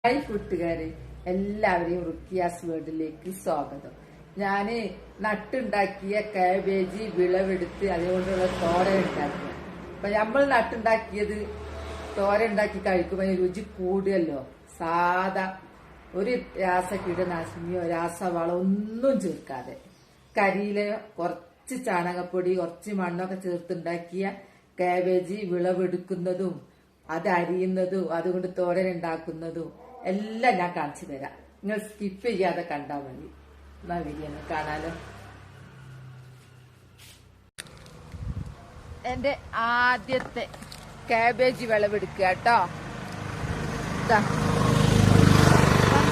Hi കൂട്ടുകാരെ, എല്ലാവരെയും റുക്കിയാസ് വേർഡിലേക്ക് സ്വാഗതം. ഞാന് നട്ടുണ്ടാക്കിയ കാബേജ് വിളവെടുത്ത് അതുകൊണ്ടുള്ള തോരൻ ഉണ്ടാക്കുക. അപ്പൊ നമ്മൾ നട്ടുണ്ടാക്കിയത് തോരൻ ഉണ്ടാക്കി കഴിക്കുമ്പോൾ രുചി കൂടുമല്ലോ. സാധാ ഒരു രാസകീടനാശിനിയോ രാസവളം ഒന്നും ചേർക്കാതെ കരിയിലയോ കുറച്ച് ചാണകപ്പൊടി കുറച്ച് മണ്ണൊക്കെ ചേർത്തുണ്ടാക്കിയ കാബേജ് വിളവെടുക്കുന്നതും അത് അരിയുന്നതും അതുകൊണ്ട് തോരൻ ഉണ്ടാക്കുന്നതും എല്ലാം ഞാൻ കാണിച്ചു തരാം. നിങ്ങൾ സ്കിപ്പ് ചെയ്യാതെ കണ്ടാൽ മതി. എന്നാ വീഡിയോ കാണാലോ. എന്റെ ആദ്യത്തെ കാബേജ് വിളവെടുക്കുക കേട്ടോ.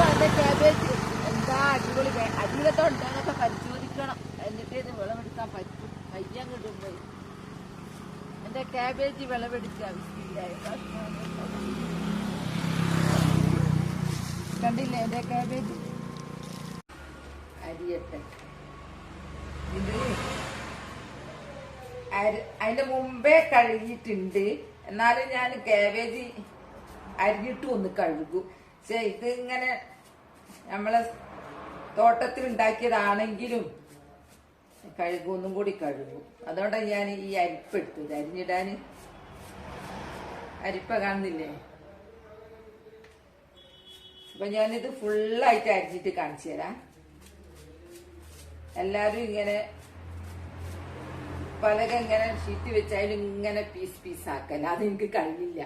എന്റെ കാബേജ് എന്താ അടിപൊളി, അടിപൊളിത്തോണ്ടൊക്കെ പരിശോധിക്കണം, എന്നിട്ട് ഇത് വിളവെടുക്കാൻ പറ്റും. കയ്യങ്ങിടുമ്പോ എന്റെ കാബേജ് വിളവെടുക്കുക. കണ്ടില്ലേ എന്റെ കാബേജ് അരിയട്ടെ. ഇത് അതിന്റെ മുമ്പേ കഴുകിയിട്ടുണ്ട്, എന്നാലും ഞാൻ കാബേജ് അരിഞ്ഞിട്ട് ഒന്ന് കഴുകും. പക്ഷെ ഇത് ഇങ്ങനെ നമ്മളെ തോട്ടത്തിൽ ഉണ്ടാക്കിയതാണെങ്കിലും കഴുകും, ഒന്നും കൂടി കഴുകും. അതുകൊണ്ടാണ് ഞാൻ ഈ അരിപ്പ് എടുത്തത്. അരിഞ്ഞിടാന് അരിപ്പ കാണുന്നില്ലേ? അപ്പൊ ഞാനിത് ഫുള്ളായിട്ട് അരിഞ്ഞിട്ട് കാണിച്ചു തരാം. എല്ലാരും ഇങ്ങനെ പലക ഇങ്ങനെ ഷീറ്റ് വെച്ചാലും ഇങ്ങനെ പീസ് ആക്കല്ല, അത് എനിക്ക് കഴിയില്ല.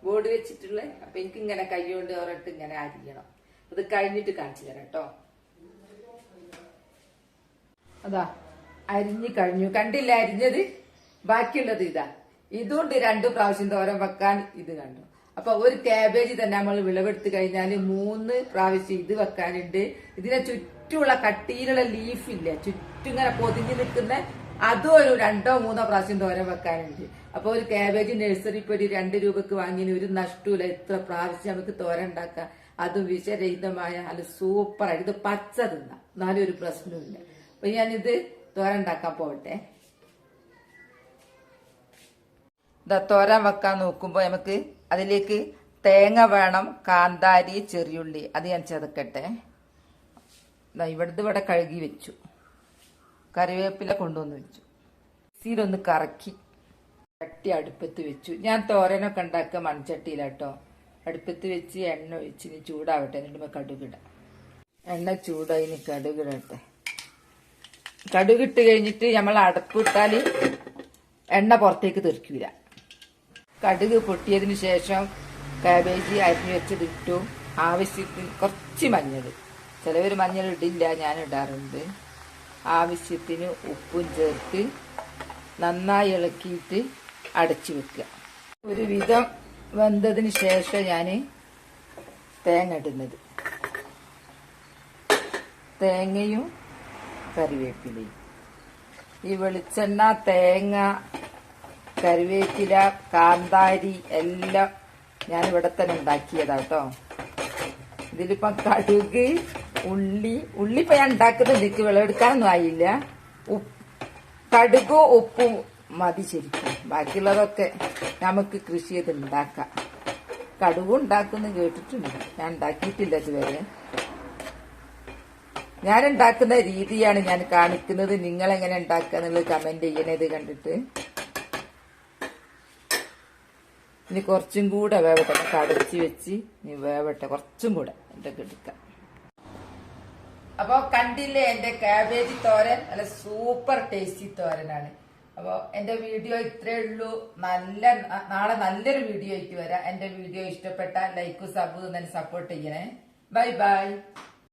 ബോർഡ് വെച്ചിട്ടുള്ള, അപ്പൊ എനിക്ക് ഇങ്ങനെ കൈ കൊണ്ട് ഓരട്ട് ഇങ്ങനെ അരിയണം. അത് കഴിഞ്ഞിട്ട് കാണിച്ചു തരാം കേട്ടോ. അതാ അരിഞ്ഞു കഴിഞ്ഞു, കണ്ടില്ല അരിഞ്ഞത്. ബാക്കിയുള്ളത് ഇതാ. ഇതുകൊണ്ട് 2 പ്രാവശ്യം തോരൻ വെക്കാൻ ഇത് കണ്ടു. അപ്പൊ ഒരു കാബേജ് തന്നെ നമ്മൾ വിളവെടുത്ത് കഴിഞ്ഞാൽ 3 പ്രാവശ്യം ഇത് വെക്കാനുണ്ട്. ഇതിനെ ചുറ്റുമുള്ള കട്ടിയിലുള്ള ലീഫില്ലേ, ചുറ്റും ഇങ്ങനെ പൊതിഞ്ഞു നിൽക്കുന്ന, അതും ഒരു 2-3 പ്രാവശ്യം തോരൻ വെക്കാനുണ്ട്. അപ്പൊ ഒരു കാബേജ് നഴ്സറി പൊടി 2 രൂപക്ക് വാങ്ങിന് ഒരു നഷ്ടമില്ല. ഇത്ര പ്രാവശ്യം നമുക്ക് തോരൻ ഉണ്ടാക്കാം. അതും വിഷരഹിതമായ അത് സൂപ്പറായിട്ട്. ഇത് പച്ച തിന്നാം, എന്നാലും ഒരു പ്രശ്നമില്ല. അപ്പൊ ഞാനിത് തോരൻ ഉണ്ടാക്കാൻ പോകട്ടെ. തോരൻ വെക്കാൻ നോക്കുമ്പോ നമുക്ക് അതിലേക്ക് തേങ്ങ വേണം, കാന്താരി, ചെറിയുള്ളി. അത് ഞാൻ ചതക്കട്ടെ. ഇവിടെ കഴുകി വെച്ചു. കറിവേപ്പില കൊണ്ടുവന്ന് വെച്ചു. മിക്സിയിലൊന്ന് കറക്കി ചട്ടി അടുപ്പത്ത് വെച്ചു. ഞാൻ തോരനൊക്കെ ഉണ്ടാക്കുക മൺചട്ടിയിലാട്ടോ. അടുപ്പത്ത് വെച്ച് എണ്ണ ഒഴിച്ച് ഇനി ചൂടാവട്ടെ. എന്നിട്ട് കടുകിടാം. എണ്ണ ചൂടായി, കടുകിടട്ടെ. കടുകിട്ട് കഴിഞ്ഞിട്ട് നമ്മൾ അടുപ്പിട്ടാൽ എണ്ണ പുറത്തേക്ക് തെറിക്കൂല. കടുക് പൊട്ടിയതിന് ശേഷം കാബേജ് അരിഞ്ഞു വെച്ചതിട്ടു. ആവശ്യത്തിന് കുറച്ച് മഞ്ഞൾ, ചിലവർ മഞ്ഞൾ ഇടില്ല, ഞാൻ ഇടാറുണ്ട്. ആവശ്യത്തിന് ഉപ്പും ചേർത്ത് നന്നായി ഇളക്കിയിട്ട് അടച്ചു വെക്കുക. ഒരു വിധം വെന്തതിന് ശേഷം ഞാൻ തേങ്ങ ഇടുന്നത്. തേങ്ങയും കറിവേപ്പിലയും. ഈ വെളിച്ചെണ്ണ, തേങ്ങ, കറിവേപ്പില, കാന്താരി എല്ലാം ഞാൻ ഇവിടെ തന്നെ ഉണ്ടാക്കിയതാട്ടോ. ഇതിലിപ്പം കടുക്, ഉള്ളി ഇപ്പൊ ഞാൻ ഉണ്ടാക്കുന്നത് എനിക്ക് വിളവെടുക്കാനൊന്നും ആയില്ല. കടുകും ഉപ്പും മതി ശരിക്കും. ബാക്കിയുള്ളതൊക്കെ നമുക്ക് കൃഷി ചെയ്ത് ഉണ്ടാക്കാം. കടുകും ഉണ്ടാക്കുന്ന കേട്ടിട്ടുണ്ട്, ഞാൻ ഉണ്ടാക്കിയിട്ടില്ല ഇതുവരെ. ഞാൻ ഉണ്ടാക്കുന്ന രീതിയാണ് ഞാൻ കാണിക്കുന്നത്. നിങ്ങൾ എങ്ങനെ ഉണ്ടാക്കുക എന്നുള്ളത് കമന്റ് ചെയ്യണത് കണ്ടിട്ട്. ഇനി കുറച്ചും കൂടെ വേവട്ടെ. കടച്ച് വെച്ച് ഇനി വേവട്ടെ, കുറച്ചും കൂടെ എന്തൊക്കെ എടുക്കാം. അപ്പൊ കണ്ടില്ലേ എന്റെ കാബേജ് തോരൻ, നല്ല സൂപ്പർ ടേസ്റ്റി തോരനാണ്. അപ്പൊ എന്റെ വീഡിയോ ഇത്രേ ഉള്ളൂ. നാളെ നല്ലൊരു വീഡിയോ ആയിട്ട് വരാം. എന്റെ വീഡിയോ ഇഷ്ടപ്പെട്ടാൽ ലൈക്കും സബും തന്നെ സപ്പോർട്ട് ചെയ്യണേ. Bye bye.